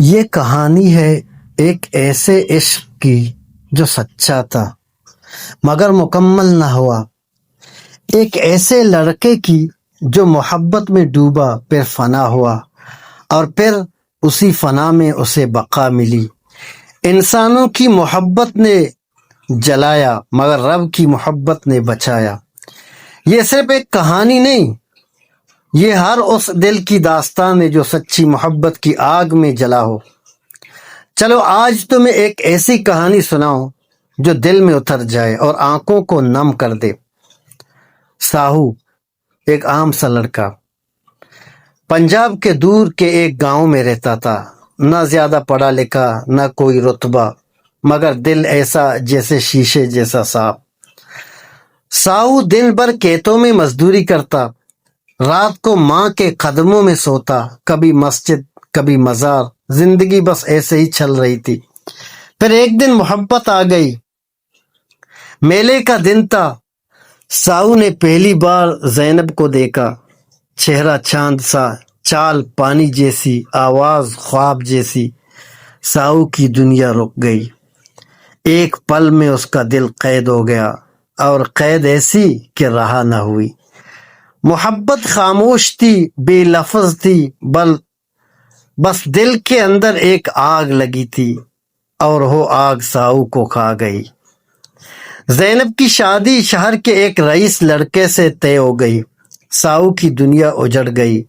یہ کہانی ہے ایک ایسے عشق کی جو سچا تھا مگر مکمل نہ ہوا، ایک ایسے لڑکے کی جو محبت میں ڈوبا پھر فنا ہوا اور پھر اسی فنا میں اسے بقا ملی۔ انسانوں کی محبت نے جلایا مگر رب کی محبت نے بچایا۔ یہ صرف ایک کہانی نہیں، یہ ہر اس دل کی داستان ہے جو سچی محبت کی آگ میں جلا ہو۔ چلو آج تمہیں ایک ایسی کہانی سناؤں جو دل میں اتر جائے اور آنکھوں کو نم کر دے۔ ساہو ایک عام سا لڑکا پنجاب کے دور کے ایک گاؤں میں رہتا تھا، نہ زیادہ پڑھا لکھا نہ کوئی رتبہ، مگر دل ایسا جیسے شیشے جیسا صاف۔ ساہو دن بھر کھیتوں میں مزدوری کرتا، رات کو ماں کے قدموں میں سوتا، کبھی مسجد کبھی مزار، زندگی بس ایسے ہی چل رہی تھی۔ پھر ایک دن محبت آ گئی۔ میلے کا دن تھا، ساہو نے پہلی بار زینب کو دیکھا۔ چہرہ چاند سا، چال پانی جیسی، آواز خواب جیسی۔ ساہو کی دنیا رک گئی۔ ایک پل میں اس کا دل قید ہو گیا، اور قید ایسی کہ رہا نہ ہوئی۔ محبت خاموش تھی، بے لفظ تھی، بس دل کے اندر ایک آگ لگی تھی، اور وہ آگ ساہو کو کھا گئی۔ زینب کی شادی شہر کے ایک رئیس لڑکے سے طے ہو گئی۔ ساہو کی دنیا اجڑ گئی۔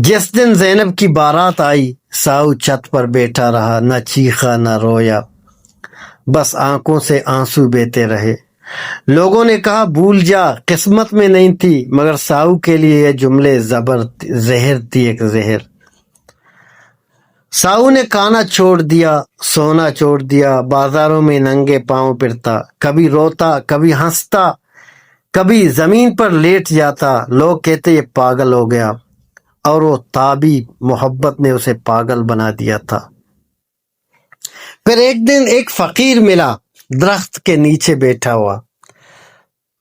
جس دن زینب کی بارات آئی، ساہو چھت پر بیٹھا رہا، نہ چیخا نہ رویا، بس آنکھوں سے آنسو بہتے رہے۔ لوگوں نے کہا بھول جا، قسمت میں نہیں تھی، مگر ساہو کے لیے یہ جملے زہر تھی، ایک زہر۔ ساہو نے کھانا چھوڑ دیا، سونا چھوڑ دیا، بازاروں میں ننگے پاؤں پھرتا، کبھی روتا کبھی ہنستا، کبھی زمین پر لیٹ جاتا۔ لوگ کہتے یہ پاگل ہو گیا، اور وہ تابی محبت نے اسے پاگل بنا دیا تھا۔ پھر ایک دن ایک فقیر ملا، درخت کے نیچے بیٹھا ہوا۔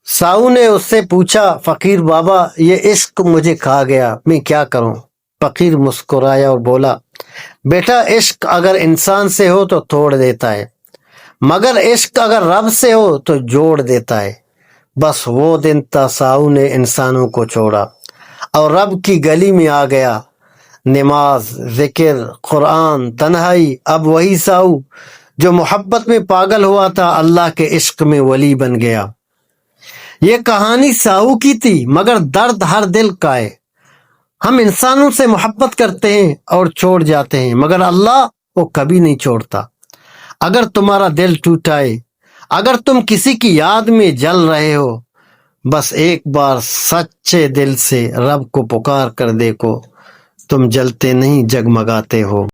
ساہو نے اس سے پوچھا، فقیر بابا یہ عشق مجھے کھا گیا، میں کیا کروں؟ فقیر مسکرایا اور بولا، بیٹا عشق اگر انسان سے ہو تو توڑ دیتا ہے، مگر عشق اگر رب سے ہو تو جوڑ دیتا ہے۔ بس وہ دن تھا ساہو نے انسانوں کو چھوڑا اور رب کی گلی میں آ گیا۔ نماز، ذکر، قرآن، تنہائی۔ اب وہی ساہو جو محبت میں پاگل ہوا تھا، اللہ کے عشق میں ولی بن گیا۔ یہ کہانی ساہو کی تھی، مگر درد ہر دل کا ہے۔ ہم انسانوں سے محبت کرتے ہیں اور چھوڑ جاتے ہیں، مگر اللہ وہ کبھی نہیں چھوڑتا۔ اگر تمہارا دل ٹوٹا ہے، اگر تم کسی کی یاد میں جل رہے ہو، بس ایک بار سچے دل سے رب کو پکار کر دیکھو، تم جلتے نہیں جگمگاتے ہو۔